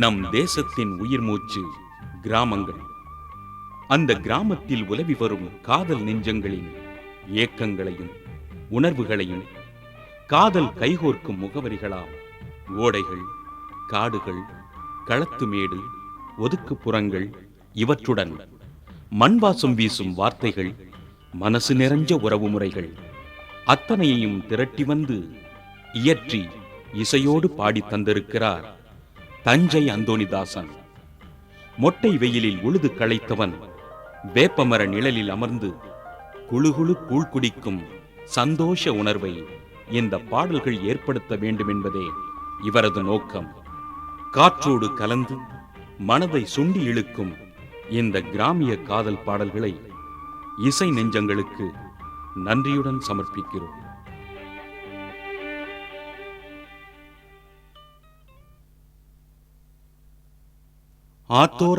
நம் தேசத்தின் உயிர் மூச்சு கிராமங்கள். அந்த கிராமத்தில் உலவி வரும் காதல் நெஞ்சங்களின் ஏக்கங்களையும் உணர்வுகளையும் காதல் கைகோர்க்கும் முகவரிகளாம் ஓடைகள், காடுகள், களத்துமேடு, ஒதுக்குப்புறங்கள், இவற்றுடன் மண்வாசம் வீசும் வார்த்தைகள், மனசு நிறைஞ்ச உறவு முறைகள் அத்தனையையும் திரட்டி வந்து இயற்றி இசையோடு பாடி தந்திருக்கிறார் தஞ்சை அந்தோணிதாசன். மொட்டை வெயிலில் உழுது களைத்தவன் வேப்பமர நிழலில் அமர்ந்து குழுகுழு கூழ் குடிக்கும் சந்தோஷ உணர்வை இந்த பாடல்கள் ஏற்படுத்த வேண்டும் என்பதே இவரது நோக்கம். காற்றோடு கலந்து மனதை சுண்டி இழுக்கும் இந்த கிராமிய காதல் பாடல்களை இசை நெஞ்சங்களுக்கு நன்றியுடன் சமர்ப்பிக்கிறோம். ஆத்தோர